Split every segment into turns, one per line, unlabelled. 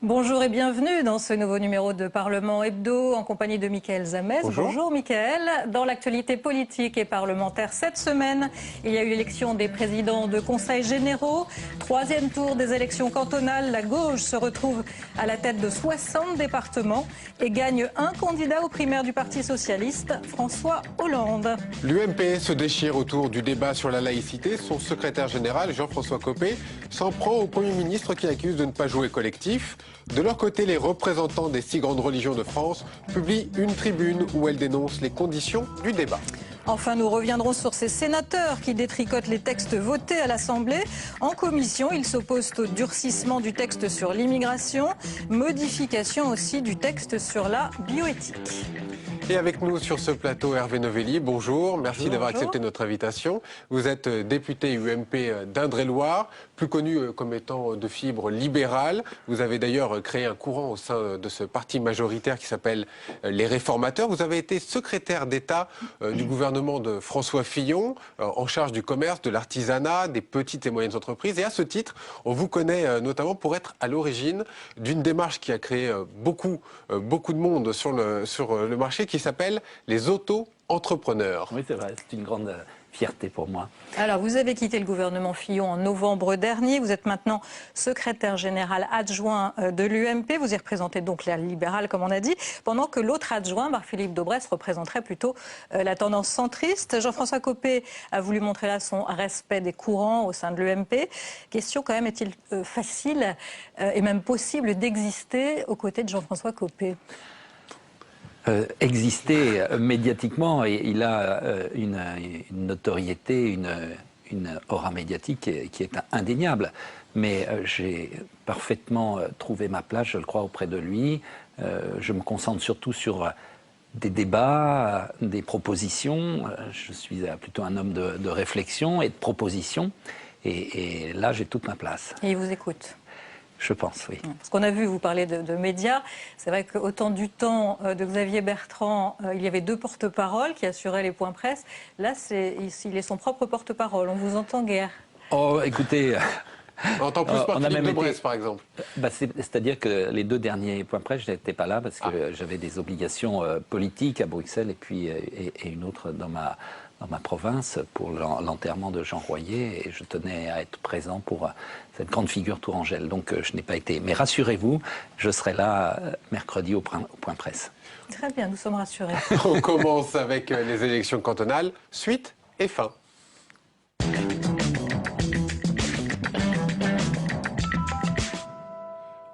Bonjour et bienvenue dans ce nouveau numéro de Parlement Hebdo en compagnie de Mickaël Zamès. Bonjour Mickaël. Dans l'actualité politique et parlementaire cette semaine, il y a eu l'élection des présidents de conseils généraux. Troisième tour des élections cantonales, la gauche se retrouve à la tête de 60 départements et gagne un candidat aux primaires du Parti socialiste, François Hollande.
L'UMP se déchire autour du débat sur la laïcité. Son secrétaire général, Jean-François Copé, s'en prend au Premier ministre qui accuse de ne pas jouer collectif. De leur côté, les représentants des 6 grandes religions de France publient une tribune où elles dénoncent les conditions du débat.
Enfin, nous reviendrons sur ces sénateurs qui détricotent les textes votés à l'Assemblée. En commission, ils s'opposent au durcissement du texte sur l'immigration, modification aussi du texte sur la bioéthique.
Et avec nous sur ce plateau, Hervé Novelli, bonjour. Merci d'avoir accepté notre invitation. Vous êtes député UMP d'Indre-et-Loire, plus connu comme étant de fibre libérale. Vous avez d'ailleurs créé un courant au sein de ce parti majoritaire qui s'appelle les Réformateurs. Vous avez été secrétaire d'État du gouvernement de François Fillon, en charge du commerce, de l'artisanat, des petites et moyennes entreprises. Et à ce titre, on vous connaît notamment pour être à l'origine d'une démarche qui a créé beaucoup de monde sur le marché, qui s'appelle les auto-entrepreneurs.
Oui, c'est vrai, c'est une grande fierté pour moi.
Alors, vous avez quitté le gouvernement Fillon en novembre dernier. Vous êtes maintenant secrétaire général adjoint de l'UMP. Vous y représentez donc la libérale, comme on a dit, pendant que l'autre adjoint, Marc-Philippe Daubresse, représenterait plutôt la tendance centriste. Jean-François Copé a voulu montrer là son respect des courants au sein de l'UMP. Question quand même, est-il facile et même possible d'exister aux côtés de Jean-François Copé ?
Exister médiatiquement, et il a une notoriété, une aura médiatique qui est indéniable. Mais j'ai parfaitement trouvé ma place, je le crois, auprès de lui. Je me concentre surtout sur des débats, des propositions. Je suis plutôt un homme de réflexion et de propositions. Et là, j'ai toute ma place.
Et il vous écoute ?
Je pense, oui.
Parce qu'on a vu, vous parler de médias. C'est vrai qu'au temps du temps de Xavier Bertrand, il y avait 2 porte-paroles qui assuraient les points presse. Là, il est son propre porte-parole. On vous entend guère.
Oh, écoutez...
On entend plus Marc-Philippe Daubresse, par exemple.
C'est-à-dire que les 2 derniers points presse, je n'étais pas là parce que j'avais des obligations politiques à Bruxelles et puis une autre dans ma province pour l'enterrement de Jean Royer, et je tenais à être présent pour cette grande figure tourangelle. Donc je n'ai pas été. Mais rassurez-vous, je serai là mercredi au point presse.
Très bien, nous sommes rassurés.
On commence avec les élections cantonales, suite et fin.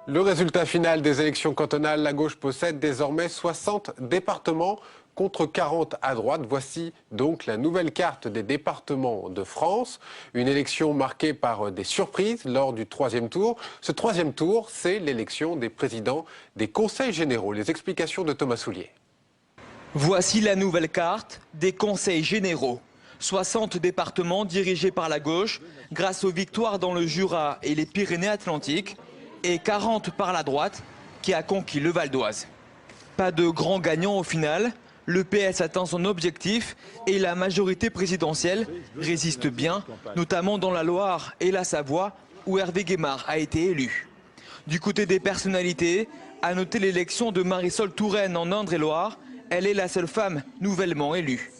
Le résultat final des élections cantonales, la gauche possède désormais 60 départements contre 40 à droite. Voici donc la nouvelle carte des départements de France. Une élection marquée par des surprises lors du 3e tour. Ce 3e tour, c'est l'élection des présidents des conseils généraux. Les explications de Thomas Soulier.
Voici la nouvelle carte des conseils généraux. 60 départements dirigés par la gauche grâce aux victoires dans le Jura et les Pyrénées-Atlantiques, et 40 par la droite qui a conquis le Val d'Oise. Pas de grand gagnant au final, le PS atteint son objectif et la majorité présidentielle résiste bien, notamment dans la Loire et la Savoie où Hervé Guémard a été élu. Du côté des personnalités, à noter l'élection de Marisol Touraine en Indre-et-Loire, elle est la seule femme nouvellement élue.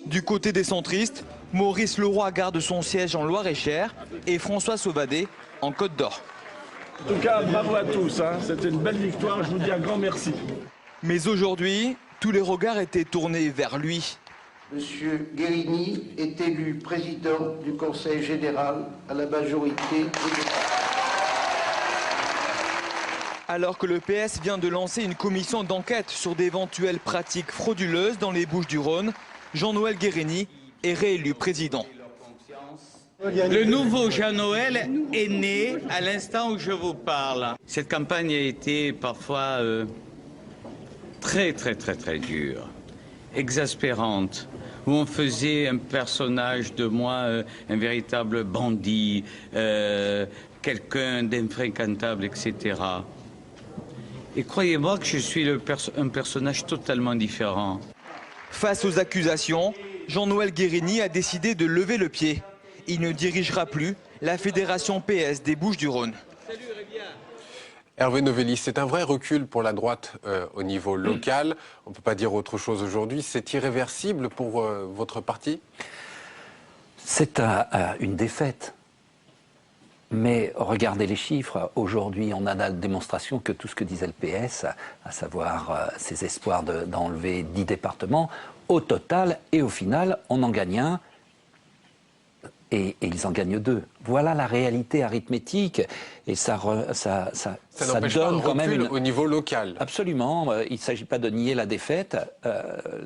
Du côté des centristes, Maurice Leroy garde son siège en Loire-et-Cher et François Sauvadet en Côte d'Or.
En tout cas, bravo à tous, hein. C'était une belle victoire, je vous dis un grand merci.
Mais aujourd'hui, tous les regards étaient tournés vers lui.
Monsieur Guérini est élu président du Conseil général à la majorité.
Alors que le PS vient de lancer une commission d'enquête sur d'éventuelles pratiques frauduleuses dans les Bouches-du-Rhône, Jean-Noël Guérini est réélu président.
Le nouveau Jean-Noël est né à l'instant où je vous parle. Cette campagne a été parfois très dure, exaspérante, où on faisait un personnage de moi, un véritable bandit, quelqu'un d'infréquentable, etc. Et croyez-moi que je suis un personnage totalement différent.
Face aux accusations, Jean-Noël Guérini a décidé de lever le pied. Il ne dirigera plus la fédération PS des Bouches-du-Rhône.
Hervé Novelli, c'est un vrai recul pour la droite au niveau local. On ne peut pas dire autre chose aujourd'hui. C'est irréversible pour votre parti?
C'est une défaite. Mais regardez les chiffres. Aujourd'hui, on a la démonstration que tout ce que disait le PS, à savoir ses espoirs d'enlever 10 départements, au total et au final, on en gagne un et ils en gagnent 2. Voilà la réalité arithmétique et ça donne quand même
au niveau local.
Absolument. Il ne s'agit pas de nier la défaite.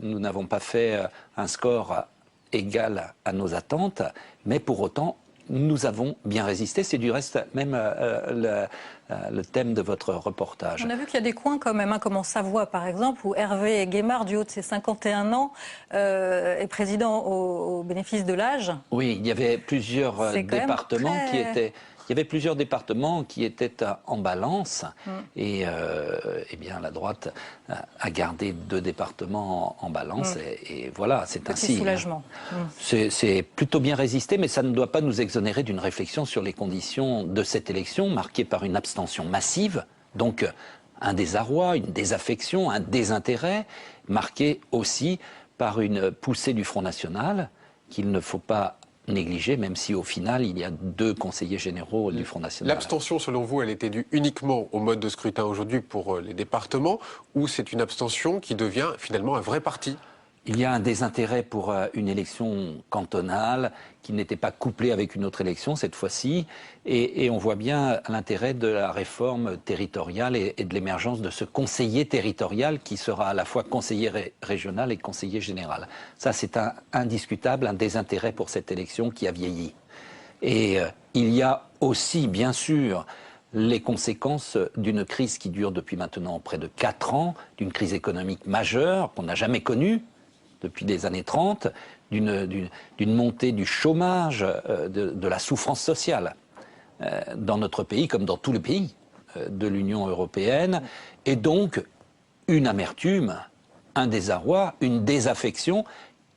Nous n'avons pas fait un score égal à nos attentes, mais pour autant, nous avons bien résisté. C'est du reste même le thème de votre reportage.
On a vu qu'il y a des coins quand même, comme en Savoie par exemple, où Hervé Guémard, du haut de ses 51 ans, est président au bénéfice de l'âge.
Oui, il y avait plusieurs départements qui étaient... Il y avait plusieurs départements qui étaient en balance et eh bien, la droite a gardé 2 départements en balance et voilà, c'est ainsi.
Soulagement.
C'est plutôt bien résisté, mais ça ne doit pas nous exonérer d'une réflexion sur les conditions de cette élection marquée par une abstention massive, donc un désarroi, une désaffection, un désintérêt, marqué aussi par une poussée du Front National qu'il ne faut pas négligé, même si au final, il y a 2 conseillers généraux du Front National.
L'abstention, selon vous, elle était due uniquement au mode de scrutin aujourd'hui pour les départements, ou c'est une abstention qui devient finalement un vrai parti?
Il y a un désintérêt pour une élection cantonale qui n'était pas couplée avec une autre élection cette fois-ci. Et on voit bien l'intérêt de la réforme territoriale et de l'émergence de ce conseiller territorial qui sera à la fois conseiller régional et conseiller général. Ça, c'est indiscutable, un désintérêt pour cette élection qui a vieilli. Et il y a aussi, bien sûr, les conséquences d'une crise qui dure depuis maintenant près de 4 ans, d'une crise économique majeure qu'on n'a jamais connue depuis les années 30, d'une montée du chômage, de la souffrance sociale dans notre pays comme dans tous les pays de l'Union européenne, et donc une amertume, un désarroi, une désaffection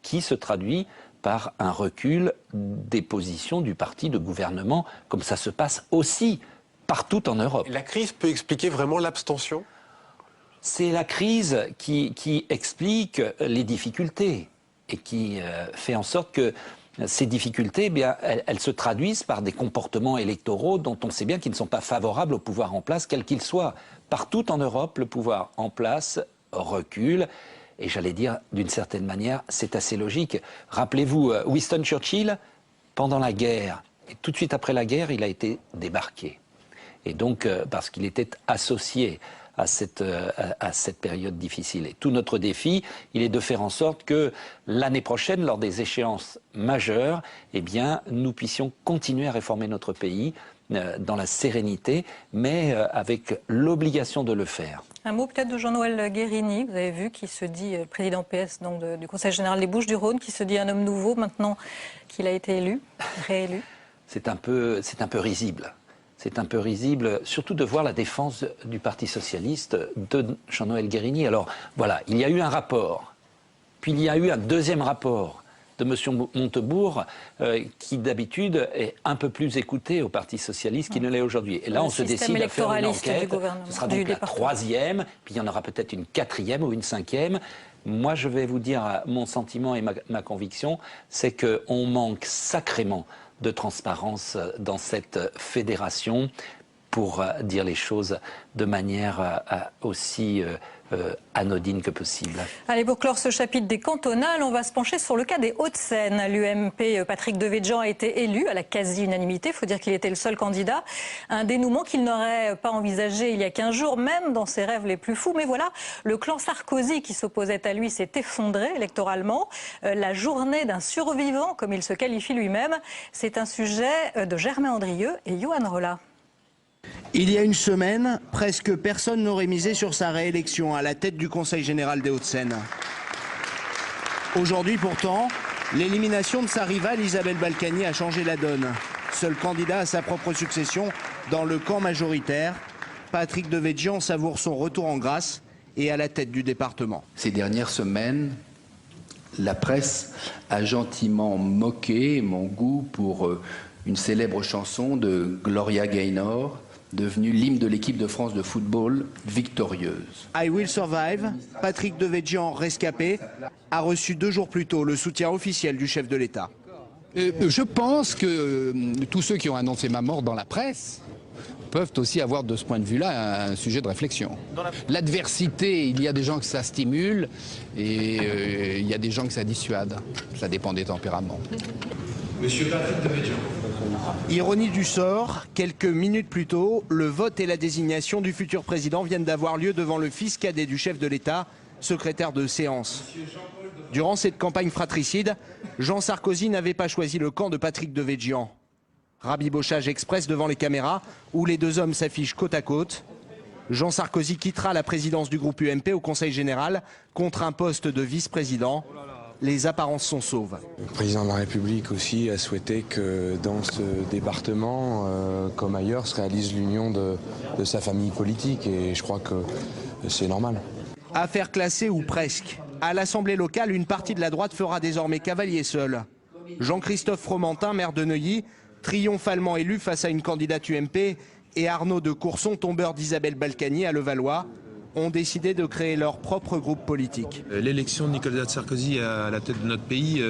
qui se traduit par un recul des positions du parti de gouvernement, comme ça se passe aussi partout en Europe.
La crise peut expliquer vraiment l'abstention?
C'est la crise qui explique les difficultés et qui fait en sorte que ces difficultés, eh bien, elles se traduisent par des comportements électoraux dont on sait bien qu'ils ne sont pas favorables au pouvoir en place, quel qu'il soit. Partout en Europe, le pouvoir en place recule. Et j'allais dire, d'une certaine manière, c'est assez logique. Rappelez-vous, Winston Churchill, pendant la guerre, et tout de suite après la guerre, il a été débarqué. Et donc, parce qu'il était associé à cette période difficile. Et tout notre défi, il est de faire en sorte que l'année prochaine, lors des échéances majeures, eh bien, nous puissions continuer à réformer notre pays dans la sérénité, mais avec l'obligation de le faire.
Un mot peut-être de Jean-Noël Guérini, vous avez vu, qui se dit président PS donc du Conseil général des Bouches-du-Rhône, qui se dit un homme nouveau maintenant qu'il a été élu, réélu.
C'est un peu risible. C'est un peu risible, surtout de voir la défense du Parti socialiste de Jean-Noël Guérini. Alors voilà, il y a eu un rapport, puis il y a eu un deuxième rapport de M. Montebourg, qui d'habitude est un peu plus écouté au Parti socialiste qu'il ne l'est aujourd'hui. Et là, on se décide à faire une enquête, ce sera donc la 3e, puis il y en aura peut-être une 4e ou une 5e. Moi, je vais vous dire mon sentiment et ma conviction, c'est qu'on manque sacrément de transparence dans cette fédération pour dire les choses de manière aussi anodine que possible.
Allez, pour clore ce chapitre des cantonales, on va se pencher sur le cas des Hauts-de-Seine. L'UMP Patrick Devedjian a été élu à la quasi-unanimité. Il faut dire qu'il était le seul candidat. Un dénouement qu'il n'aurait pas envisagé il y a 15 jours, même dans ses rêves les plus fous. Mais voilà, le clan Sarkozy qui s'opposait à lui s'est effondré électoralement. La journée d'un survivant, comme il se qualifie lui-même, c'est un sujet de Germain Andrieux et Johan Rolla.
Il y a une semaine, presque personne n'aurait misé sur sa réélection à la tête du Conseil général des Hauts-de-Seine. Aujourd'hui pourtant, l'élimination de sa rivale Isabelle Balkany a changé la donne. Seul candidat à sa propre succession dans le camp majoritaire, Patrick Devedjian savoure son retour en grâce et à la tête du département.
Ces dernières semaines, la presse a gentiment moqué mon goût pour une célèbre chanson de Gloria Gaynor, devenue l'hymne de l'équipe de France de football victorieuse.
I Will Survive, Patrick Devedjian, rescapé, a reçu 2 jours plus tôt le soutien officiel du chef de l'État.
Je pense que tous ceux qui ont annoncé ma mort dans la presse peuvent aussi avoir de ce point de vue-là un sujet de réflexion. L'adversité, il y a des gens que ça stimule et il y a des gens que ça dissuade. Ça dépend des tempéraments.
Monsieur Patrick Devedjian. Ironie du sort, quelques minutes plus tôt, le vote et la désignation du futur président viennent d'avoir lieu devant le fils cadet du chef de l'État, secrétaire de séance. Durant cette campagne fratricide, Jean Sarkozy n'avait pas choisi le camp de Patrick Devedjian. Rabibochage express devant les caméras, où les 2 hommes s'affichent côte à côte. Jean Sarkozy quittera la présidence du groupe UMP au Conseil général contre un poste de vice-président. Les apparences sont sauves.
Le président de la République aussi a souhaité que dans ce département, comme ailleurs, se réalise l'union de sa famille politique et je crois que c'est normal.
Affaire classée ou presque. À l'Assemblée locale, une partie de la droite fera désormais cavalier seul. Jean-Christophe Fromentin, maire de Neuilly, triomphalement élu face à une candidate UMP, et Arnaud de Courson, tombeur d'Isabelle Balkany à Levallois, ont décidé de créer leur propre groupe politique.
L'élection de Nicolas Sarkozy à la tête de notre pays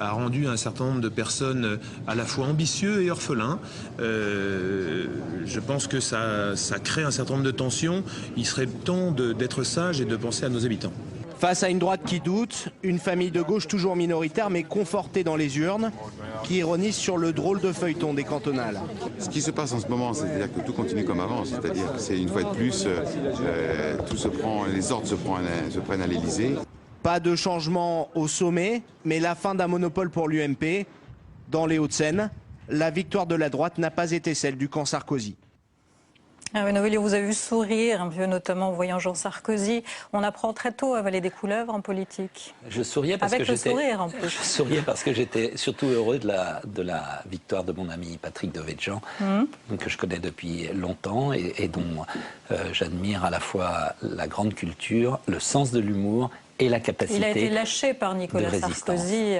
a rendu un certain nombre de personnes à la fois ambitieux et orphelins. Je pense que ça crée un certain nombre de tensions. Il serait temps d'être sage et de penser à nos habitants.
Face à une droite qui doute, une famille de gauche toujours minoritaire mais confortée dans les urnes, qui ironise sur le drôle de feuilleton des cantonales.
Ce qui se passe en ce moment, c'est-à-dire que tout continue comme avant, c'est-à-dire que c'est une fois de plus, tout se prend, les ordres se prennent à l'Élysée.
Pas de changement au sommet, mais la fin d'un monopole pour l'UMP. Dans les Hauts-de-Seine, la victoire de la droite n'a pas été celle du camp Sarkozy.
Hervé Novelli, vous avez vu sourire un peu, notamment en voyant Jean Sarkozy. On apprend très tôt à avaler des couleuvres en politique.
Je souriais parce
Avec
que
le sourire en plus.
Je souriais parce que j'étais surtout heureux de la victoire de mon ami Patrick Devedjian, que je connais depuis longtemps et dont j'admire à la fois la grande culture, le sens de l'humour et la capacité.
Il a été lâché par Nicolas Sarkozy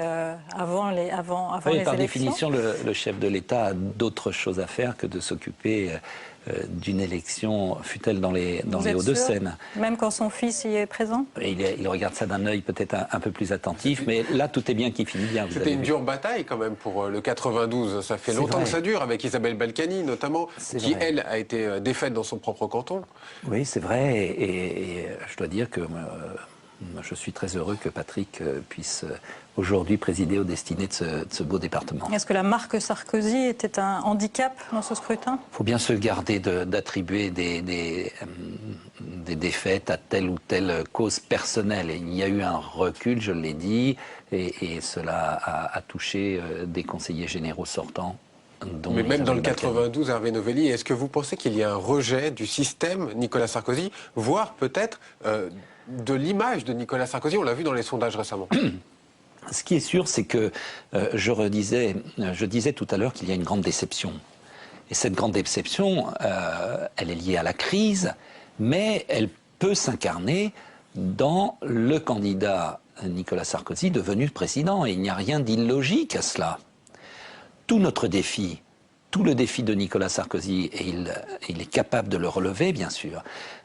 avant les élections.
Par définition, le chef de l'État a d'autres choses à faire que de s'occuper d'une élection, fût-elle dans les Hauts-de-Seine.
Même quand son fils y est présent?
Il regarde ça d'un œil peut-être un peu plus attentif, mais là, tout est bien qui finit bien.
C'était une dure bataille quand même pour le 92. Ça fait longtemps que ça dure, avec Isabelle Balkany notamment, qui, elle, a été défaite dans son propre canton.
Oui, c'est vrai, et je dois dire que je suis très heureux que Patrick puisse aujourd'hui présider aux destinées de ce beau département.
Est-ce que la marque Sarkozy était un handicap dans ce scrutin?
Il faut bien se garder d'attribuer des défaites à telle ou telle cause personnelle. Et il y a eu un recul, je l'ai dit, et cela a touché des conseillers généraux sortants.
Mais même dans le 92, Hervé Novelli, est-ce que vous pensez qu'il y a un rejet du système Nicolas Sarkozy, voire peut-être de l'image de Nicolas Sarkozy? On l'a vu dans les sondages récemment.
Ce qui est sûr, c'est que je disais tout à l'heure qu'il y a une grande déception. Et cette grande déception, elle est liée à la crise, mais elle peut s'incarner dans le candidat Nicolas Sarkozy devenu président. Et il n'y a rien d'illogique à cela. Tout notre défi, tout le défi de Nicolas Sarkozy, et il est capable de le relever, bien sûr,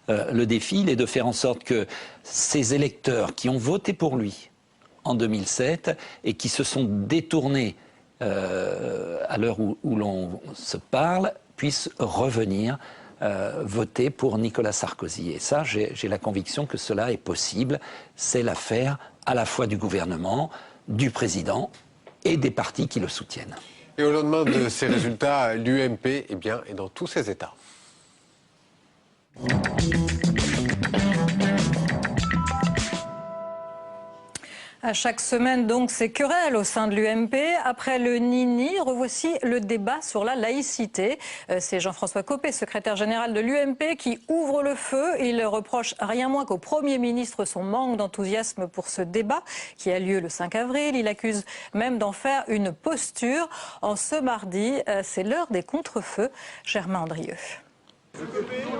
le défi, il est de faire en sorte que ces électeurs qui ont voté pour lui en 2007 et qui se sont détournés à l'heure où l'on se parle, puissent revenir voter pour Nicolas Sarkozy. Et ça, j'ai la conviction que cela est possible. C'est l'affaire à la fois du gouvernement, du président et des partis qui le soutiennent.
Et au lendemain de ces résultats, l'UMP est dans tous ses états.
À chaque semaine, donc, ces querelles au sein de l'UMP. Après le Nini, revoici le débat sur la laïcité. C'est Jean-François Copé, secrétaire général de l'UMP, qui ouvre le feu. Il reproche rien moins qu'au Premier ministre son manque d'enthousiasme pour ce débat qui a lieu le 5 avril. Il accuse même d'en faire une posture. En ce mardi, c'est l'heure des contrefeux. Germain Andrieux.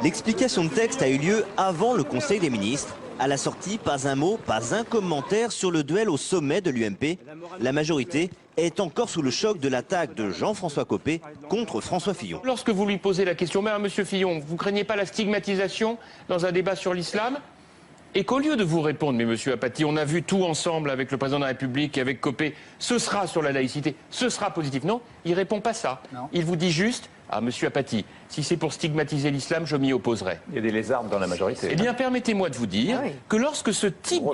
L'explication de texte a eu lieu avant le Conseil des ministres. À la sortie, pas un mot, pas un commentaire sur le duel au sommet de l'UMP. La majorité est encore sous le choc de l'attaque de Jean-François Copé contre François Fillon.
Lorsque vous lui posez la question, mais monsieur Fillon, vous craignez pas la stigmatisation dans un débat sur l'islam? Et qu'au lieu de vous répondre, mais monsieur Apathy, on a vu tout ensemble avec le président de la République et avec Copé, ce sera sur la laïcité, ce sera positif. Non, il répond pas ça. Non. Il vous dit juste, ah monsieur Apathy, si c'est pour stigmatiser l'islam, je m'y opposerai. Il y a des lézards dans la majorité. Eh bien, permettez-moi de vous dire que lorsque ce type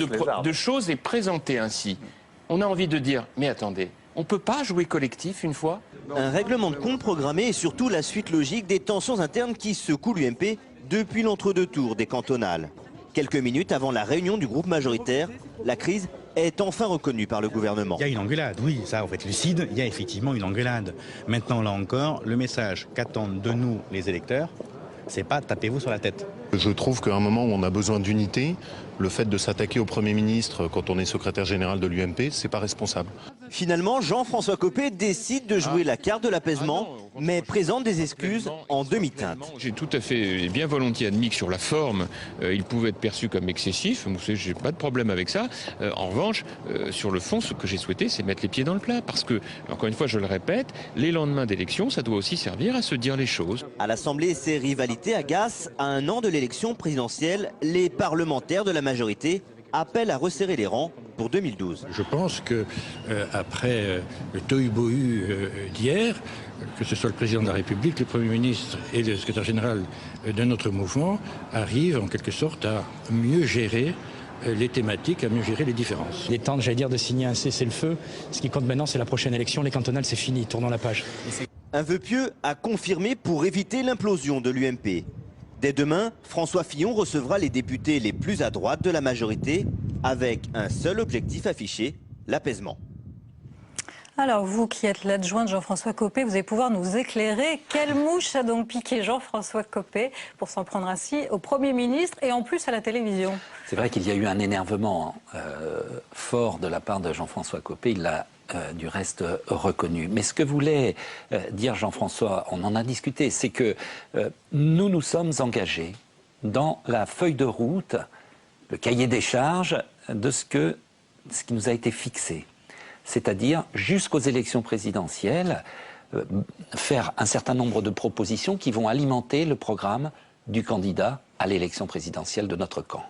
de choses est présenté ainsi, on a envie de dire, mais attendez, on ne peut pas jouer collectif une fois?
Un règlement de compte programmé et surtout la suite logique des tensions internes qui secouent l'UMP depuis l'entre-deux tours des cantonales. Quelques minutes avant la réunion du groupe majoritaire, la crise est enfin reconnue par le gouvernement.
Il y a une engueulade, oui, ça, faut être lucide, il y a effectivement une engueulade. Maintenant, là encore, le message qu'attendent de nous les électeurs, c'est pas tapez-vous sur la tête.
Je trouve qu'à un moment où on a besoin d'unité, le fait de s'attaquer au Premier ministre quand on est secrétaire général de l'UMP, c'est pas responsable.
Finalement, Jean-François Copé décide de jouer la carte de l'apaisement, mais présente des excuses en demi-teinte.
J'ai tout à fait bien volontiers admis que sur la forme, il pouvait être perçu comme excessif. Vous savez, j'ai pas de problème avec ça. En revanche, sur le fond, ce que j'ai souhaité, c'est mettre les pieds dans le plat. Parce que, encore une fois, je le répète, les lendemains d'élection, ça doit aussi servir à se dire les choses.
À l'Assemblée, ces rivalités agacent. À un an de l'élection présidentielle, les parlementaires de la majorité appellent à resserrer les rangs pour 2012.
Je pense que après le tohu-bohu d'hier, que ce soit le président de la République, le Premier ministre et le secrétaire général de notre mouvement arrivent en quelque sorte à mieux gérer les thématiques, à mieux gérer les différences.
Il est temps, j'allais dire, de signer un cessez-le-feu. Ce qui compte maintenant, c'est la prochaine élection. Les cantonales, c'est fini. Tournons la page.
Un vœu pieux à confirmer pour éviter l'implosion de l'UMP. Dès demain, François Fillon recevra les députés les plus à droite de la majorité avec un seul objectif affiché, l'apaisement.
Alors vous qui êtes l'adjoint de Jean-François Copé, vous allez pouvoir nous éclairer. Quelle mouche a donc piqué Jean-François Copé pour s'en prendre ainsi au Premier ministre et en plus à la télévision?
C'est vrai qu'il y a eu un énervement fort de la part de Jean-François Copé. Il l'a du reste reconnu. Mais ce que voulait dire Jean-François, on en a discuté, c'est que nous nous sommes engagés dans la feuille de route, le cahier des charges de ce qui nous a été fixé. C'est-à-dire, jusqu'aux élections présidentielles, faire un certain nombre de propositions qui vont alimenter le programme du candidat à l'élection présidentielle de notre camp.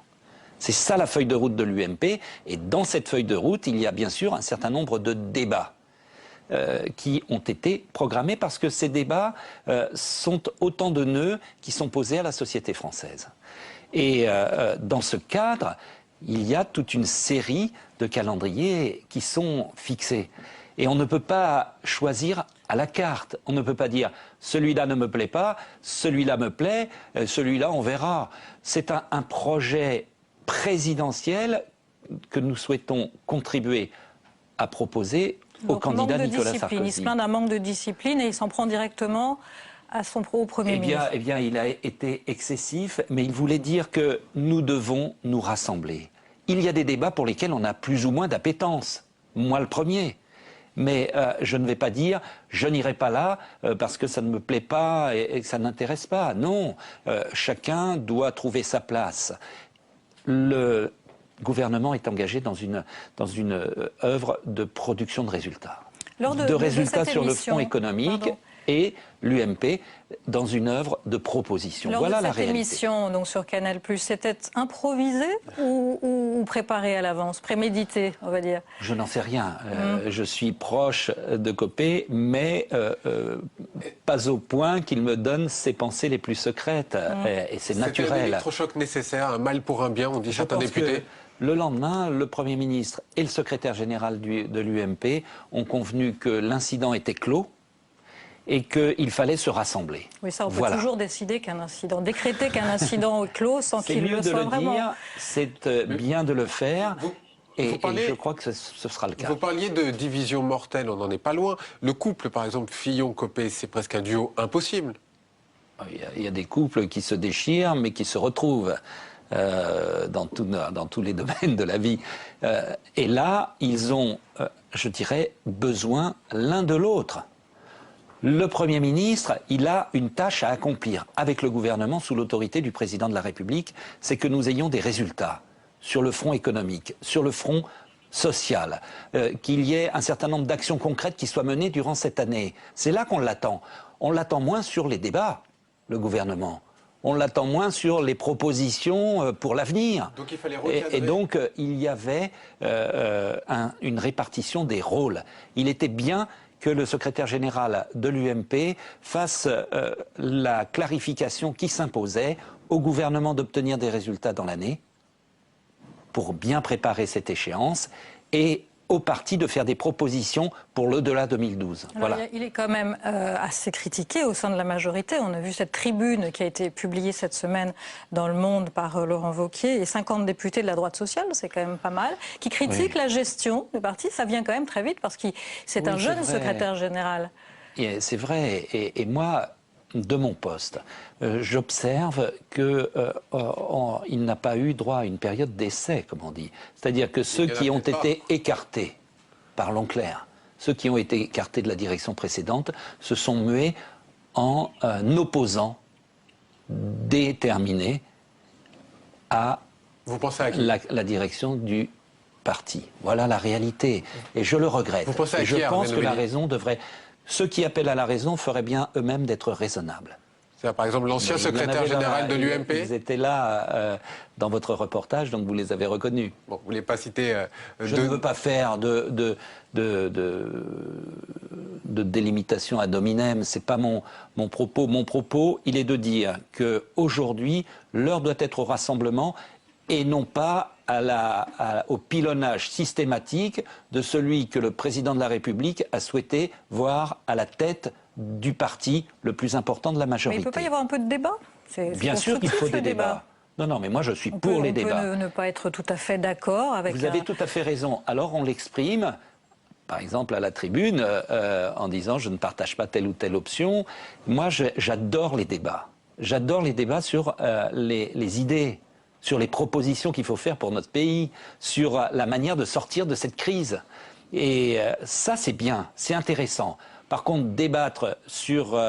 C'est ça la feuille de route de l'UMP, et dans cette feuille de route, il y a bien sûr un certain nombre de débats qui ont été programmés parce que ces débats sont autant de nœuds qui sont posés à la société française. Et dans ce cadre, il y a toute une série de calendriers qui sont fixés. Et on ne peut pas choisir à la carte. On ne peut pas dire « celui-là ne me plaît pas, celui-là me plaît, celui-là on verra ». C'est un projet présidentiel que nous souhaitons contribuer à proposer au candidat Nicolas Sarkozy.
Il se plaint d'un manque de discipline et il s'en prend directement à son Premier ministre.
Eh bien, il a été excessif, mais il voulait dire que nous devons nous rassembler. Il y a des débats pour lesquels on a plus ou moins d'appétence. Moi, le premier. Mais je ne vais pas dire « je n'irai pas là parce que ça ne me plaît pas et que ça n'intéresse pas ». Non, chacun doit trouver sa place. Le gouvernement est engagé dans une œuvre de production de résultats. De résultats sur le front économique et l'UMP dans une œuvre de proposition. Voilà la réalité.
Lors de cette émission donc sur Canal+, c'était improvisé ou préparé à l'avance, prémédité, on va dire?
Je n'en sais rien. Je suis proche de Copé, mais pas au point qu'il me donne ses pensées les plus secrètes. Et c'est naturel.
C'était un électrochoc nécessaire, un mal pour un bien, on dit certains députés.
Le lendemain, le Premier ministre et le secrétaire général de l'UMP ont convenu que l'incident était clos et qu'il fallait se rassembler.
Oui, ça, on peut toujours décider qu'un incident, décréter qu'un incident est clos sans qu'il le soit vraiment.
C'est bien de le faire. Et je crois que ce sera le cas.
Vous parliez de division mortelle, on n'en est pas loin. Le couple, par exemple, Fillon-Copé, c'est presque un duo impossible.
Il y a des couples qui se déchirent, mais qui se retrouvent dans tous les domaines de la vie. Et là, ils ont, je dirais, besoin l'un de l'autre Le Premier ministre, il a une tâche à accomplir avec le gouvernement sous l'autorité du président de la République, c'est que nous ayons des résultats sur le front économique, sur le front social, qu'il y ait un certain nombre d'actions concrètes qui soient menées durant cette année. C'est là qu'on l'attend. On l'attend moins sur les débats, le gouvernement. On l'attend moins sur les propositions pour l'avenir.
Donc il fallait recadrer.
Et donc il y avait une répartition des rôles. Il était bien que le secrétaire général de l'UMP fasse la clarification qui s'imposait au gouvernement d'obtenir des résultats dans l'année pour bien préparer cette échéance et au parti de faire des propositions pour l'au-delà 2012.
Alors,
voilà.
il est quand même assez critiqué au sein de la majorité. On a vu cette tribune qui a été publiée cette semaine dans Le Monde par Laurent Wauquiez et 50 députés de la droite sociale, c'est quand même pas mal, qui critiquent la gestion du parti. Ça vient quand même très vite parce que c'est un jeune secrétaire général.
C'est vrai. Et moi, de mon poste, j'observe qu'il n'a pas eu droit à une période d'essai, comme on dit. C'est-à-dire que ceux qui ont été écartés, parlons clair, ceux qui ont été écartés de la direction précédente se sont mués en opposants déterminés à, la direction du parti. Voilà la réalité. Et je le regrette. Et je pense que la raison devrait... Ceux qui appellent à la raison feraient bien eux-mêmes d'être raisonnables.
C'est par exemple l'ancien secrétaire général de l'UMP.
Ils étaient là dans votre reportage, donc vous les avez reconnus.
Bon, vous ne voulez pas citer...
Je ne veux pas faire de délimitation ad hominem, c'est pas mon propos. Mon propos, il est de dire qu'aujourd'hui, l'heure doit être au rassemblement et non pas au pilonnage systématique de celui que le président de la République a souhaité voir à la tête du parti le plus important de la majorité.
Mais il ne peut pas y avoir un peu de débat?
Bien sûr qu'il faut des débats. Non, mais moi je suis pour les débats.
On peut ne pas être tout à fait d'accord avec...
Vous avez tout à fait raison. Alors on l'exprime, par exemple à la tribune, en disant je ne partage pas telle ou telle option. Moi j'adore les débats. J'adore les débats sur les idées, sur les propositions qu'il faut faire pour notre pays, sur la manière de sortir de cette crise. Et ça, c'est bien, c'est intéressant. Par contre, débattre sur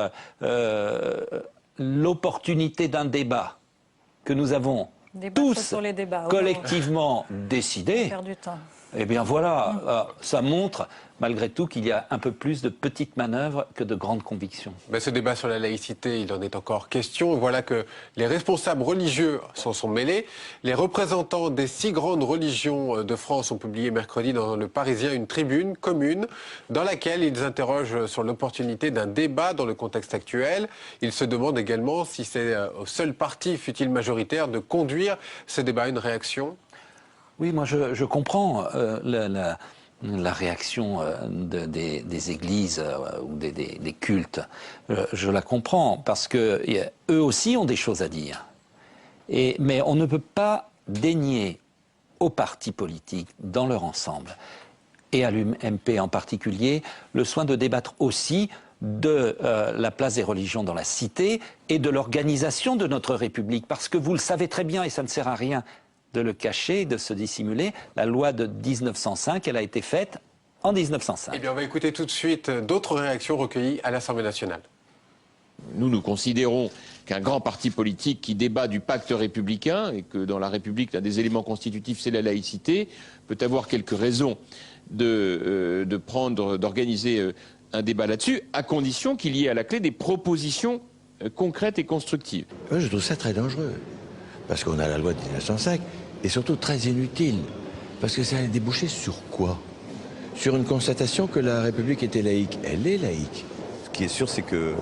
l'opportunité d'un débat que nous avons tous collectivement décidé, eh bien voilà, ça montre malgré tout qu'il y a un peu plus de petites manœuvres que de grandes convictions.
Ben, ce débat sur la laïcité, il en est encore question. Voilà que les responsables religieux s'en sont mêlés. Les représentants des 6 grandes religions de France ont publié mercredi dans Le Parisien une tribune commune dans laquelle ils interrogent sur l'opportunité d'un débat dans le contexte actuel. Ils se demandent également si c'est au seul parti, fût-il majoritaire, de conduire ce débat. Une réaction ?
Oui, moi je comprends la réaction des églises ou des cultes. Je la comprends parce que eux aussi ont des choses à dire. Mais on ne peut pas dénier aux partis politiques dans leur ensemble et à l'UMP en particulier le soin de débattre aussi de la place des religions dans la cité et de l'organisation de notre République. Parce que vous le savez très bien et ça ne sert à rien de le cacher, de se dissimuler. La loi de 1905, elle a été faite en 1905.
Eh bien, on va écouter tout de suite d'autres réactions recueillies à l'Assemblée nationale.
Nous considérons qu'un grand parti politique qui débat du pacte républicain, et que dans la République, l'un des éléments constitutifs, c'est la laïcité, peut avoir quelques raisons d'organiser un débat là-dessus, à condition qu'il y ait à la clé des propositions concrètes et constructives.
Je trouve ça très dangereux. Parce qu'on a la loi de 1905, et surtout très inutile. Parce que ça allait déboucher sur quoi? Sur une constatation que la République était laïque. Elle est laïque.
Ce qui est sûr, c'est que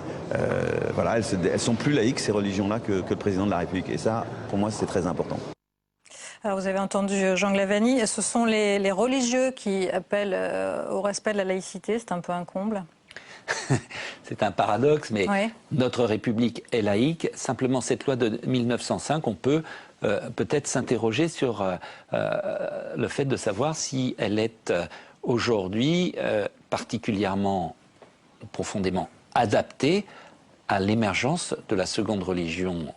voilà, elles sont plus laïques, ces religions-là, que le président de la République. Et ça, pour moi, c'est très important.
Alors vous avez entendu Jean Glavany, ce sont les religieux qui appellent au respect de la laïcité, c'est un peu un comble.
C'est un paradoxe, mais notre République est laïque. Simplement, cette loi de 1905, on peut peut-être s'interroger sur le fait de savoir si elle est aujourd'hui particulièrement, profondément adaptée à l'émergence de la seconde religion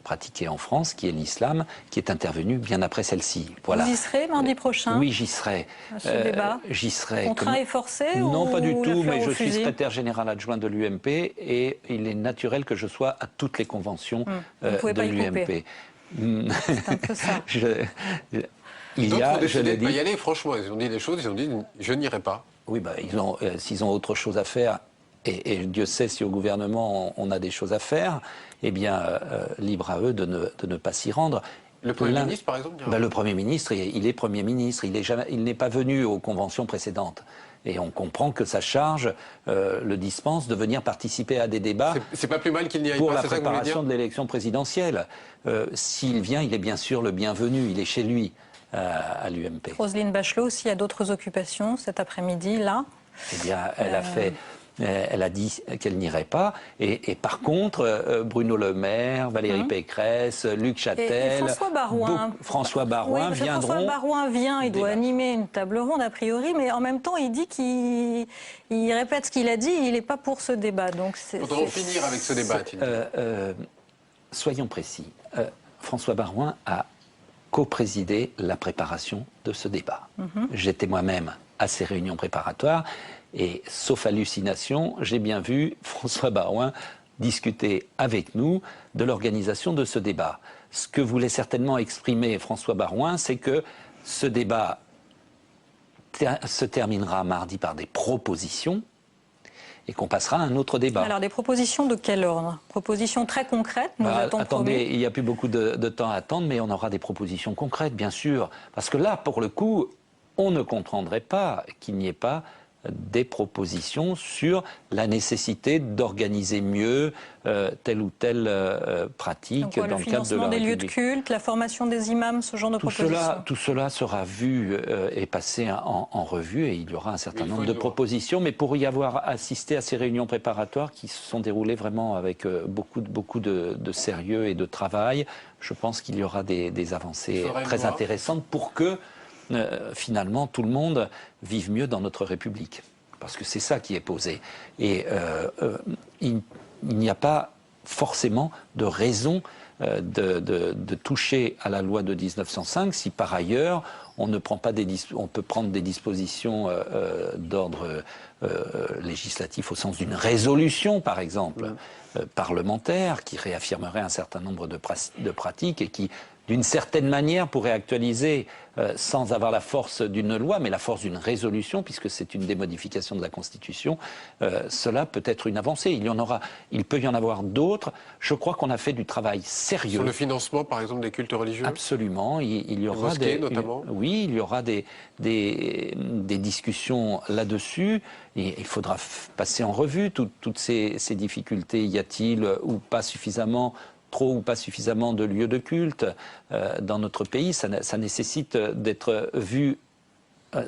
pratiquée en France, qui est l'islam, qui est intervenue bien après celle-ci. Voilà.
Vous y serez mardi prochain?
Oui, j'y serai.
À ce débat.
J'y serai.
Contraint et forcé?
Non,
ou
pas du tout, mais je suis
fusil
secrétaire général adjoint de l'UMP et il est naturel que je sois à toutes les conventions de l'UMP.
C'est un peu ça.
D'autres ont décidé de ne pas y aller, franchement. Ils ont dit des choses, ils ont dit « je n'irai pas ».
Oui, bah, s'ils ont autre chose à faire, et Dieu sait si au gouvernement on a des choses à faire, eh bien, libre à eux de ne pas s'y rendre.
Le Premier ministre, par exemple
Le Premier ministre, il est Premier ministre, il n'est pas venu aux conventions précédentes. Et on comprend que ça charge le dispense de venir participer à des débats.
C'est pas plus mal qu'il n'y aille
pour
pas,
la préparation de l'élection présidentielle. S'il vient, il est bien sûr le bienvenu, il est chez lui à l'UMP.
Roselyne Bachelot aussi a d'autres occupations cet après-midi, là.
Eh bien, elle a dit qu'elle n'irait pas. Et par contre, Bruno Le Maire, Valérie Pécresse, Luc Châtel,
François Baroin
viendront.
François Baroin vient, il doit animer une table ronde a priori, mais en même temps, il dit qu'il répète ce qu'il a dit, il n'est pas pour ce débat. Donc
faudra en finir avec ce débat.
Soyons précis. François Baroin a co-présidé la préparation de ce débat. J'étais moi-même à ces réunions préparatoires. Et sauf hallucination, j'ai bien vu François Baroin discuter avec nous de l'organisation de ce débat. Ce que voulait certainement exprimer François Baroin, c'est que ce débat se terminera mardi par des propositions et qu'on passera à un autre débat.
Alors des propositions de quel ordre? Propositions très concrètes, nous a-t-on
attendez,
promis.
il n'y a plus beaucoup de temps à attendre, mais on aura des propositions concrètes, bien sûr. Parce que là, pour le coup, on ne comprendrait pas qu'il n'y ait pas des propositions sur la nécessité d'organiser mieux telle ou telle pratique dans le cadre de la République.
Le financement des lieux de culte, la formation des imams, ce genre de propositions.
Tout cela sera vu et passé en revue et il y aura un certain nombre de propositions. Mais pour y avoir assisté à ces réunions préparatoires qui se sont déroulées vraiment avec beaucoup de sérieux et de travail, je pense qu'il y aura des avancées très intéressantes pour que finalement, tout le monde vive mieux dans notre République. Parce que c'est ça qui est posé. Et il n'y a pas forcément de raison de toucher à la loi de 1905 si par ailleurs on peut prendre des dispositions d'ordre législatif au sens d'une résolution, par exemple, parlementaire, qui réaffirmerait un certain nombre de pratiques et qui, d'une certaine manière, pourrait actualiser, sans avoir la force d'une loi, mais la force d'une résolution, puisque c'est une des modifications de la Constitution, cela peut être une avancée. Il peut y en avoir d'autres. Je crois qu'on a fait du travail sérieux.
Sur le financement, par exemple, des cultes religieux?
Absolument. Il y aura
mosquées, notamment.
Oui, il y aura des discussions là-dessus. Il faudra passer en revue toutes ces difficultés. Y a-t-il ou pas suffisamment trop ou pas suffisamment de lieux de culte dans notre pays? Ça nécessite d'être vu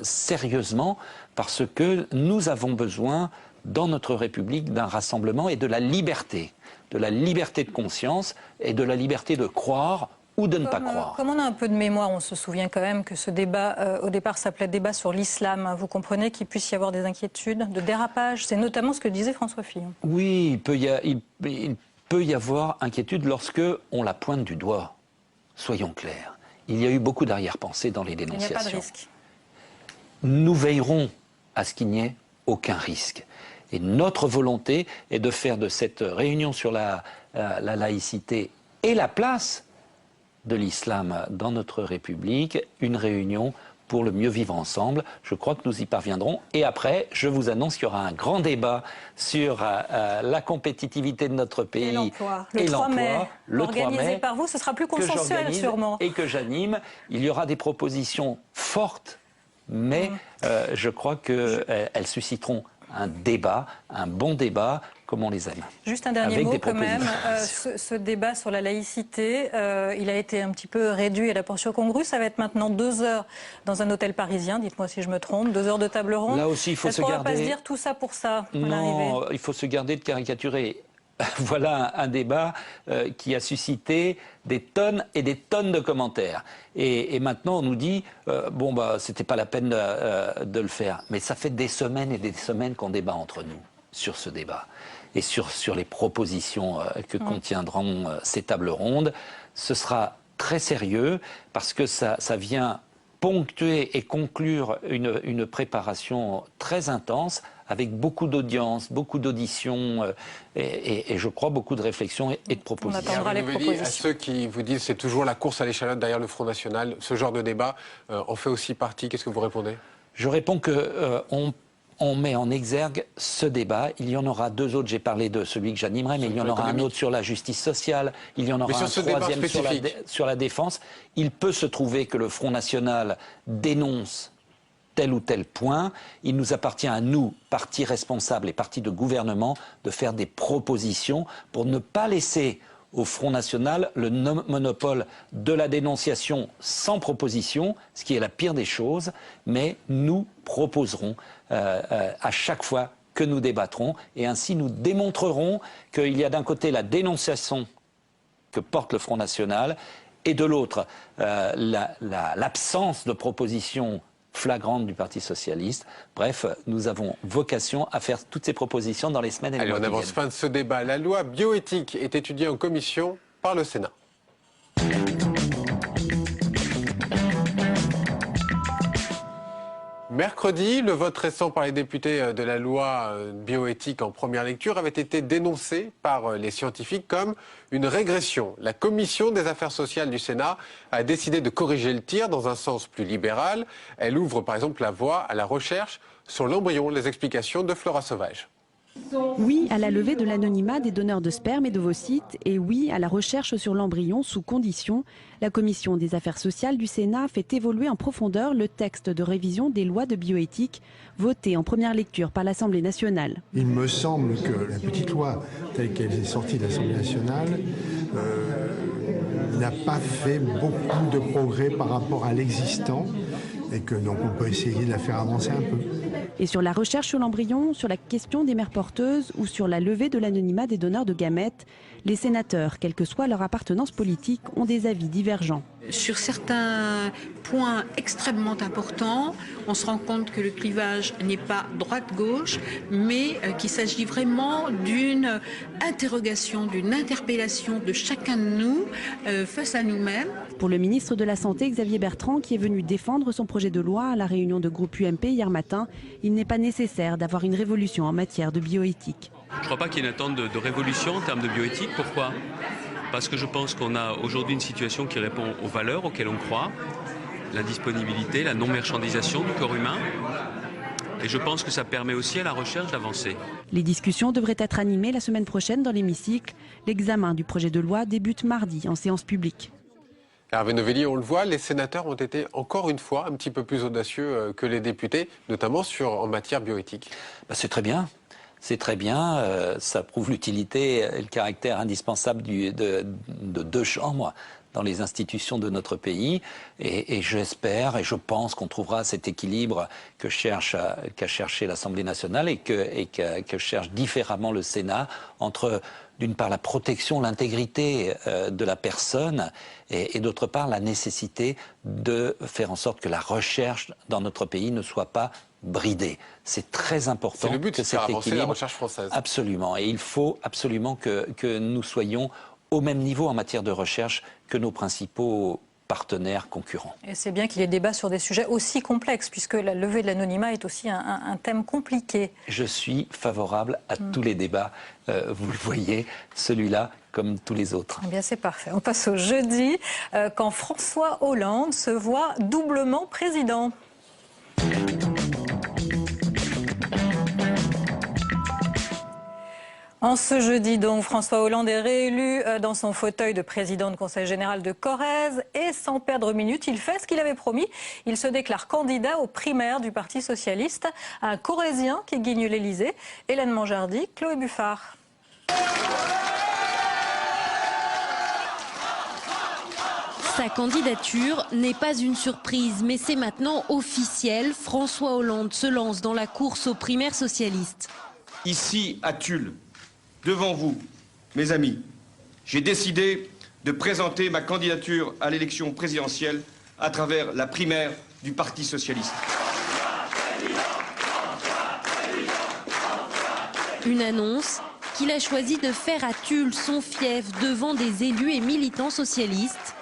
sérieusement parce que nous avons besoin dans notre République d'un rassemblement et de la liberté de conscience et de la liberté de croire ou de ne pas croire.
Comme on a un peu de mémoire, on se souvient quand même que ce débat, au départ, s'appelait débat sur l'islam. Vous comprenez qu'il puisse y avoir des inquiétudes, de dérapage. C'est notamment ce que disait François Fillon.
Oui, il peut y avoir inquiétude lorsque on la pointe du doigt. Soyons clairs. Il y a eu beaucoup d'arrière-pensées dans les dénonciations.
Il n'y a pas de risque.
Nous veillerons à ce qu'il n'y ait aucun risque. Et notre volonté est de faire de cette réunion sur la laïcité et la place de l'islam dans notre République une réunion pour le mieux vivre ensemble. Je crois que nous y parviendrons. Et après, je vous annonce qu'il y aura un grand débat sur la compétitivité de notre pays.
Et l'emploi. Le 3 mai, organisé par vous, ce sera plus consensuel sûrement.
Et que j'anime. Il y aura des propositions fortes, mais je crois qu'elles susciteront un débat, un bon débat, comme on les aime.
Juste un dernier mot quand même. Ce débat sur la laïcité, il a été un petit peu réduit à la portion congrue. Ça va être maintenant 2 heures dans un hôtel parisien. Dites-moi si je me trompe. 2 heures de table ronde.
Là aussi, il faut se garder.
On ne va pas se dire tout ça pour ça.
Non, il faut se garder de caricaturer. Voilà un débat qui a suscité des tonnes et des tonnes de commentaires. Et maintenant, on nous dit, c'était pas la peine de le faire. Mais ça fait des semaines et des semaines qu'on débat entre nous sur ce débat. et sur les propositions que contiendront ces tables rondes. Ce sera très sérieux parce que ça vient ponctuer et conclure une préparation très intense avec beaucoup d'audience, beaucoup d'auditions et je crois beaucoup de réflexions et de propositions.
On attendra les propositions.
À ceux qui vous disent c'est toujours la course à l'échalote derrière le Front National, ce genre de débat en fait aussi partie. Qu'est-ce que vous répondez?
Je réponds qu'on met en exergue ce débat. Il y en aura deux autres. J'ai parlé de celui que j'animerai, mais il y en aura un autre sur la justice sociale. Il y en aura un troisième sur la défense. Il peut se trouver que le Front National dénonce tel ou tel point. Il nous appartient à nous, partis responsables et partis de gouvernement, de faire des propositions pour ne pas laisser au Front National le monopole de la dénonciation sans proposition, ce qui est la pire des choses, mais nous proposerons à chaque fois que nous débattrons, et ainsi nous démontrerons qu'il y a d'un côté la dénonciation que porte le Front National, et de l'autre l'absence de propositions flagrante du Parti socialiste. Bref, nous avons vocation à faire toutes ces propositions dans les semaines et les mois qui viennent.
On avance fin de ce débat. La loi bioéthique est étudiée en commission par le Sénat. Mercredi, le vote récent par les députés de la loi bioéthique en première lecture avait été dénoncé par les scientifiques comme une régression. La commission des affaires sociales du Sénat a décidé de corriger le tir dans un sens plus libéral. Elle ouvre par exemple la voie à la recherche sur l'embryon. Les explications de Flora Sauvage.
Oui à la levée de l'anonymat des donneurs de sperme et d'ovocytes et oui à la recherche sur l'embryon sous conditions. La commission des affaires sociales du Sénat fait évoluer en profondeur le texte de révision des lois de bioéthique voté en première lecture par l'Assemblée nationale.
Il me semble que la petite loi telle qu'elle est sortie de l'Assemblée nationale n'a pas fait beaucoup de progrès par rapport à l'existant et que donc on peut essayer de la faire avancer un peu.
Et sur la recherche sur l'embryon, sur la question des mères porteuses ou sur la levée de l'anonymat des donneurs de gamètes, les sénateurs, quelle que soit leur appartenance politique, ont des avis divergents.
Sur certains points extrêmement importants, on se rend compte que le clivage n'est pas droite-gauche, mais qu'il s'agit vraiment d'une interrogation, d'une interpellation de chacun de nous face à nous-mêmes.
Pour le ministre de la Santé, Xavier Bertrand, qui est venu défendre son projet de loi à la réunion de groupe UMP hier matin, il n'est pas nécessaire d'avoir une révolution en matière de bioéthique.
Je ne crois pas qu'il y ait une attente de révolution en termes de bioéthique. Pourquoi ? Parce que je pense qu'on a aujourd'hui une situation qui répond aux valeurs auxquelles on croit, la disponibilité, la non-marchandisation du corps humain. Et je pense que ça permet aussi à la recherche d'avancer.
Les discussions devraient être animées la semaine prochaine dans l'hémicycle. L'examen du projet de loi débute mardi en séance publique.
Hervé Novelli, on le voit, les sénateurs ont été encore une fois un petit peu plus audacieux que les députés, notamment en matière bioéthique.
C'est très bien. C'est très bien, ça prouve l'utilité et le caractère indispensable de deux chambres dans les institutions de notre pays. Et j'espère et je pense qu'on trouvera cet équilibre qu'a cherché l'Assemblée nationale et que cherche différemment le Sénat entre, d'une part, la protection, l'intégrité de la personne et d'autre part, la nécessité de faire en sorte que la recherche dans notre pays ne soit pas bridée. C'est très important.
C'est le but,
que cet équilibre,
la recherche française.
Absolument. Et il faut absolument que nous soyons au même niveau en matière de recherche que nos principaux partenaires concurrents.
Et c'est bien qu'il y ait débat sur des sujets aussi complexes, puisque la levée de l'anonymat est aussi un thème compliqué.
Je suis favorable à tous les débats. Vous le voyez, celui-là comme tous les autres.
Eh bien, c'est parfait. On passe au jeudi, quand François Hollande se voit doublement président. En ce jeudi, donc, François Hollande est réélu dans son fauteuil de président de conseil général de Corrèze. Et sans perdre minute, il fait ce qu'il avait promis. Il se déclare candidat aux primaires du Parti socialiste. Un Corrézien qui gagne l'Élysée. Hélène Manjardi, Chloé Buffard.
Sa candidature n'est pas une surprise, mais c'est maintenant officiel. François Hollande se lance dans la course aux primaires socialistes.
Ici, à Tulle, devant vous, mes amis, j'ai décidé de présenter ma candidature à l'élection présidentielle à travers la primaire du Parti socialiste.
Une annonce qu'il a choisi de faire à Tulle, son fief, devant des élus et militants socialistes.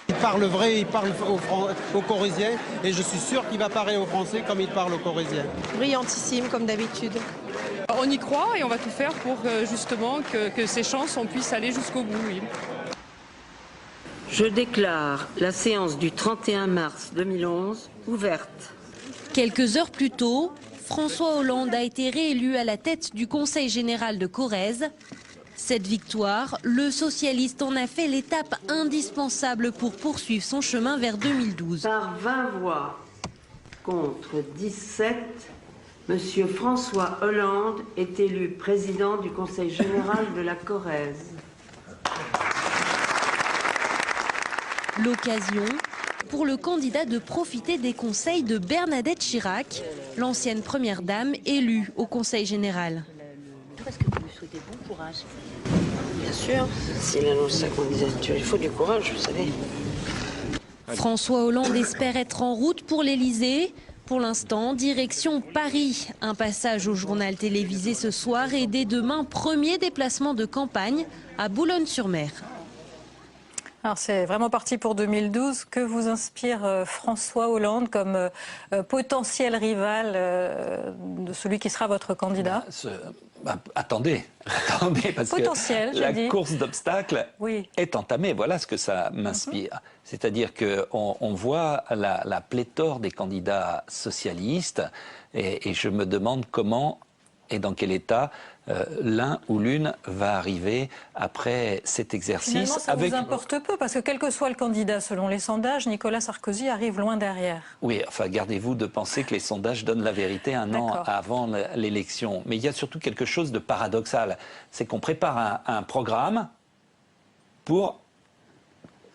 Il parle vrai, il parle aux Corréziens et je suis sûr qu'il va parler aux Français comme il parle aux Corréziens.
Brillantissime comme d'habitude.
On y croit et on va tout faire pour justement que ces chances on puisse aller jusqu'au bout. Oui.
Je déclare la séance du 31 mars 2011 ouverte.
Quelques heures plus tôt, François Hollande a été réélu à la tête du Conseil général de Corrèze. Cette victoire, le socialiste en a fait l'étape indispensable pour poursuivre son chemin vers 2012.
Par 20 voix contre 17, M. François Hollande est élu président du Conseil général de la Corrèze.
L'occasion pour le candidat de profiter des conseils de Bernadette Chirac, l'ancienne première dame élue au Conseil général.
Est-ce que vous lui souhaitez bon courage? Bien sûr, s'il annonce sa candidature, il faut du courage, vous savez.
François Hollande espère être en route pour l'Elysée. Pour l'instant, direction Paris. Un passage au journal télévisé ce soir et dès demain, premier déplacement de campagne à Boulogne-sur-Mer.
Alors c'est vraiment parti pour 2012. Que vous inspire François Hollande comme potentiel rival de celui qui sera votre candidat?
Attendez, parce
potentiel,
que la course d'obstacles est entamée. Voilà ce que ça m'inspire. C'est-à-dire qu'on voit la pléthore des candidats socialistes et je me demande comment et dans quel état l'un ou l'une va arriver après cet exercice.
Finalement, ça vous importe peu, parce que quel que soit le candidat, selon les sondages, Nicolas Sarkozy arrive loin derrière.
Oui, enfin, gardez-vous de penser que les sondages donnent la vérité un an avant l'élection. Mais il y a surtout quelque chose de paradoxal. C'est qu'on prépare un programme pour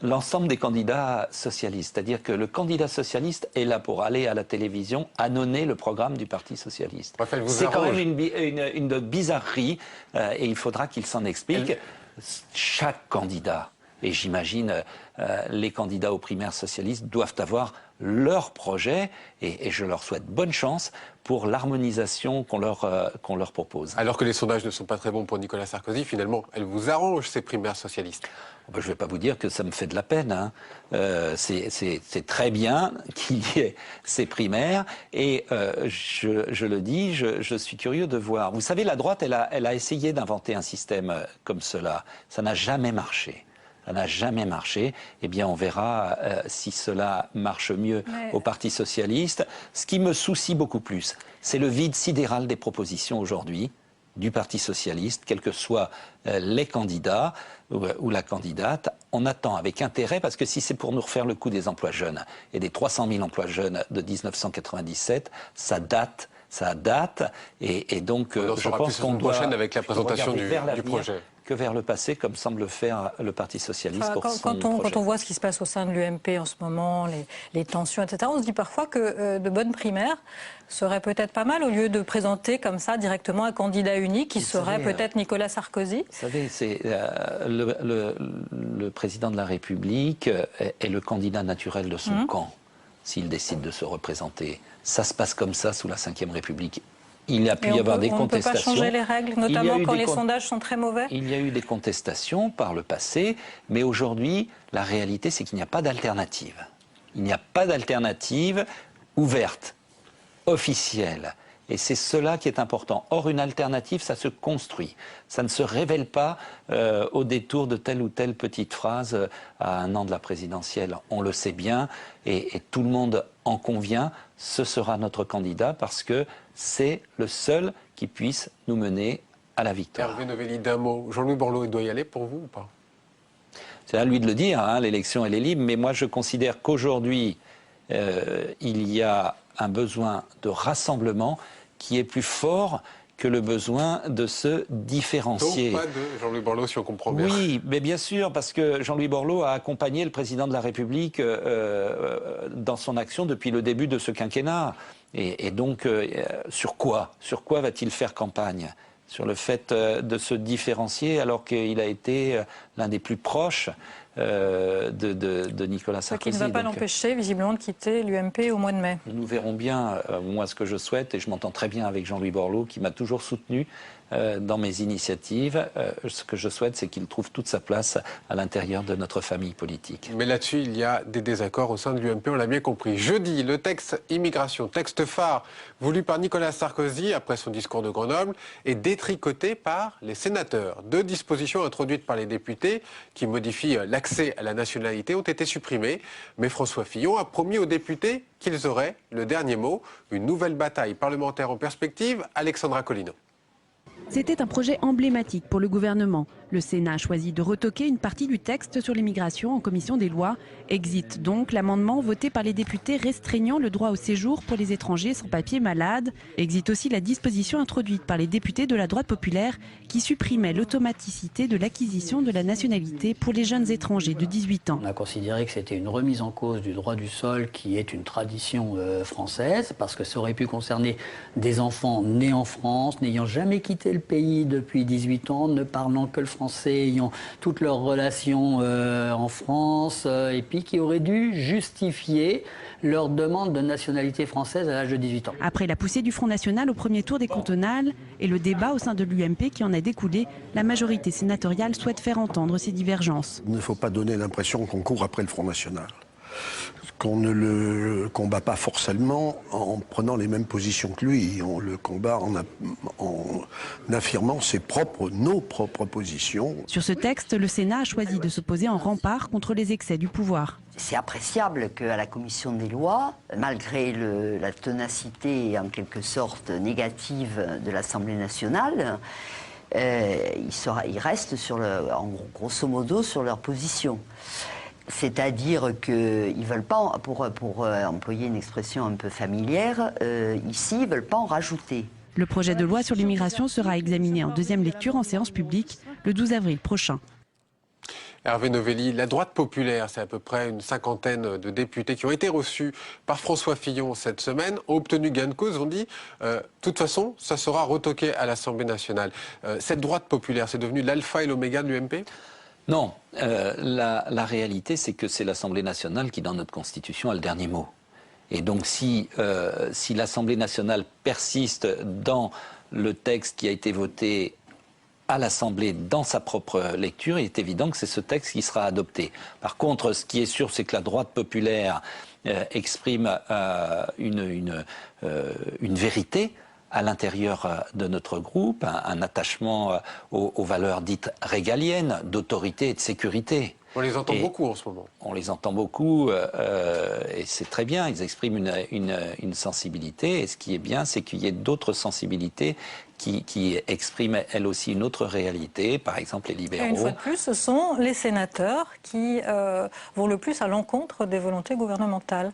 l'ensemble des candidats socialistes. C'est-à-dire que le candidat socialiste est là pour aller à la télévision annoncer le programme du Parti socialiste. C'est quand même une bizarrerie et il faudra qu'il s'en explique. Chaque candidat, et j'imagine les candidats aux primaires socialistes, doivent avoir leur projet et je leur souhaite bonne chance pour l'harmonisation qu'on leur propose.
Alors que les sondages ne sont pas très bons pour Nicolas Sarkozy, finalement, elles vous arrangent ces primaires socialistes?
Je ne vais pas vous dire que ça me fait de la peine. Hein. C'est très bien qu'il y ait ces primaires et je le dis, je suis curieux de voir. Vous savez, la droite, elle a essayé d'inventer un système comme cela. Ça n'a jamais marché. Ça n'a jamais marché. Eh bien, on verra si cela marche mieux au Parti socialiste. Ce qui me soucie beaucoup plus, c'est le vide sidéral des propositions aujourd'hui du Parti socialiste, quels que soient les candidats ou la candidate. On attend avec intérêt, parce que si c'est pour nous refaire le coup des emplois jeunes et des 300 000 emplois jeunes de 1997, ça date. Et donc je pense qu'on doit
avec la présentation du projet
que vers le passé, comme semble faire le Parti socialiste.
Quand on voit ce qui se passe au sein de l'UMP en ce moment, les tensions, etc., on se dit parfois que de bonnes primaires seraient peut-être pas mal, au lieu de présenter comme ça directement un candidat unique qui serait peut-être Nicolas Sarkozy.
Vous savez, c'est le président de la République est le candidat naturel de son camp, s'il décide de se représenter. Ça se passe comme ça sous la Ve République. Il a pu y avoir des contestations.
On ne peut pas changer les règles, notamment quand les sondages sont très mauvais.
Il y a eu des contestations par le passé, mais aujourd'hui, la réalité, c'est qu'il n'y a pas d'alternative. Il n'y a pas d'alternative ouverte, officielle. Et c'est cela qui est important. Or, une alternative, ça se construit. Ça ne se révèle pas au détour de telle ou telle petite phrase à un an de la présidentielle. On le sait bien et tout le monde en convient. Ce sera notre candidat parce que c'est le seul qui puisse nous mener à la victoire.
Hervé Novelli, d'un mot. Jean-Louis Borloo, il doit y aller pour vous ou pas?
C'est à lui de le dire, hein, l'élection elle est libre, mais moi je considère qu'aujourd'hui il y a un besoin de rassemblement qui est plus fort que le besoin de se différencier.
Donc pas de Jean-Louis Borloo, si on comprend bien.
Oui, mais bien sûr, parce que Jean-Louis Borloo a accompagné le président de la République dans son action depuis le début de ce quinquennat. Et donc, sur quoi va-t-il faire campagne? Sur le fait de se différencier alors qu'il a été l'un des plus proches de Nicolas Sarkozy.
Ce qui ne va pas l'empêcher, visiblement, de quitter l'UMP au mois de mai.
Nous verrons bien, moi, ce que je souhaite, et je m'entends très bien avec Jean-Louis Borloo, qui m'a toujours soutenu dans mes initiatives. Ce que je souhaite, c'est qu'il trouve toute sa place à l'intérieur de notre famille politique.
Mais là-dessus, il y a des désaccords au sein de l'UMP, on l'a bien compris. Jeudi, le texte immigration, texte phare voulu par Nicolas Sarkozy après son discours de Grenoble, est détricoté par les sénateurs. 2 dispositions introduites par les députés qui modifient l'accès à la nationalité ont été supprimées. Mais François Fillon a promis aux députés qu'ils auraient le dernier mot. Une nouvelle bataille parlementaire en perspective, Alexandra Colino.
C'était un projet emblématique pour le gouvernement. Le Sénat a choisi de retoquer une partie du texte sur l'immigration en commission des lois. Exit donc l'amendement voté par les députés restreignant le droit au séjour pour les étrangers sans papier malades. Exit aussi la disposition introduite par les députés de la droite populaire qui supprimait l'automaticité de l'acquisition de la nationalité pour les jeunes étrangers de 18 ans.
On a considéré que c'était une remise en cause du droit du sol qui est une tradition française parce que ça aurait pu concerner des enfants nés en France, n'ayant jamais quitté le pays depuis 18 ans, ne parlant que le français, ayant toutes leurs relations en France, et puis qui auraient dû justifier leur demande de nationalité française à l'âge de 18 ans.
Après la poussée du Front National au premier tour des cantonales et le débat au sein de l'UMP qui en a découlé, la majorité sénatoriale souhaite faire entendre ces divergences.
Il ne faut pas donner l'impression qu'on court après le Front National, qu'on ne le combat pas forcément en prenant les mêmes positions que lui. On le combat en affirmant nos propres positions.
Sur ce texte, le Sénat a choisi de se poser en rempart contre les excès du pouvoir.
C'est appréciable qu'à la commission des lois, malgré la ténacité en quelque sorte négative de l'Assemblée nationale, ils restent grosso modo sur leur position. C'est-à-dire qu'ils ne veulent pas, pour employer une expression un peu familière, ici, ils ne veulent pas en rajouter.
Le projet de loi sur l'immigration sera examiné en deuxième lecture en séance publique le 12 avril prochain.
Hervé Novelli, la droite populaire, c'est à peu près une 50aine de députés qui ont été reçus par François Fillon cette semaine, ont obtenu gain de cause, on dit, de toute façon, ça sera retoqué à l'Assemblée nationale. Cette droite populaire, c'est devenu l'alpha et l'oméga de l'UMP ?
Non, la réalité, c'est que c'est l'Assemblée nationale qui, dans notre Constitution, a le dernier mot. Et donc, si l'Assemblée nationale persiste dans le texte qui a été voté à l'Assemblée dans sa propre lecture, il est évident que c'est ce texte qui sera adopté. Par contre, ce qui est sûr, c'est que la droite populaire exprime une vérité à l'intérieur de notre groupe, un attachement aux valeurs dites régaliennes, d'autorité et de sécurité.
On les entend beaucoup en ce moment.
On les entend beaucoup et c'est très bien, ils expriment une sensibilité. Et ce qui est bien, c'est qu'il y ait d'autres sensibilités qui expriment elles aussi une autre réalité, par exemple les libéraux.
Et une fois de plus, ce sont les sénateurs qui vont le plus à l'encontre des volontés gouvernementales.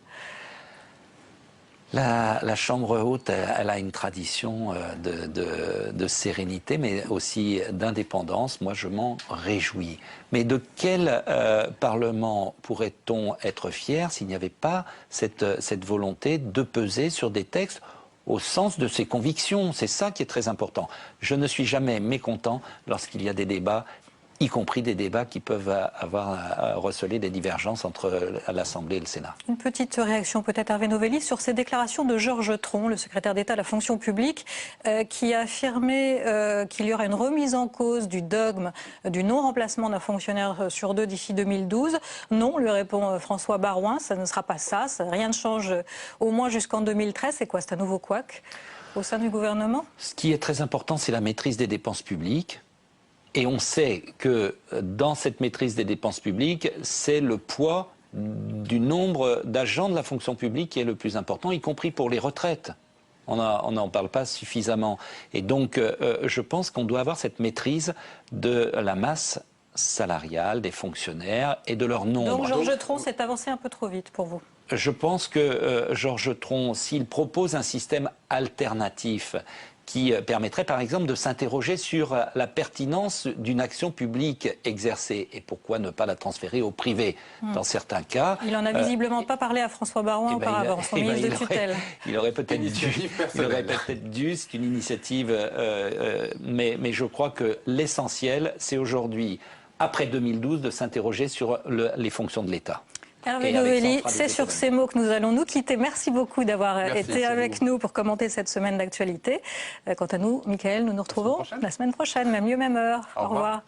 La Chambre haute, elle a une tradition de sérénité, mais aussi d'indépendance. Moi, je m'en réjouis. Mais de quel Parlement pourrait-on être fier s'il n'y avait pas cette volonté de peser sur des textes au sens de ses convictions? C'est ça qui est très important. Je ne suis jamais mécontent lorsqu'il y a des débats, y compris des débats qui peuvent avoir recelé des divergences entre l'Assemblée et le Sénat.
Une petite réaction peut-être, Hervé Novelli, sur ces déclarations de Georges Tron, le secrétaire d'État à la fonction publique, qui a affirmé qu'il y aurait une remise en cause du dogme du non-remplacement d'un fonctionnaire sur 2 d'ici 2012. Non, lui répond François Baroin, ça ne sera pas ça, rien ne change au moins jusqu'en 2013. C'est quoi, c'est un nouveau couac au sein du gouvernement?
Ce qui est très important, c'est la maîtrise des dépenses publiques. Et on sait que dans cette maîtrise des dépenses publiques, c'est le poids du nombre d'agents de la fonction publique qui est le plus important, y compris pour les retraites. On n'en parle pas suffisamment. Et donc, je pense qu'on doit avoir cette maîtrise de la masse salariale des fonctionnaires et de leur nombre.
Donc Georges Tron s'est avancé un peu trop vite pour vous?
Je pense que Georges Tron, s'il propose un système alternatif qui permettrait par exemple de s'interroger sur la pertinence d'une action publique exercée et pourquoi ne pas la transférer au privé dans certains cas.
Il n'en a visiblement pas parlé à François Baroin auparavant, son ministre de tutelle.
Il aurait peut-être dû, c'est une initiative, mais je crois que l'essentiel, c'est aujourd'hui après 2012, de s'interroger sur les fonctions de l'État.
Hervé Novelli, c'est sur ces mots que nous allons nous quitter. Merci beaucoup d'avoir été avec nous pour commenter cette semaine d'actualité. Quant à nous, Michael, nous nous retrouvons la semaine prochaine, même lieu, même heure. Au revoir.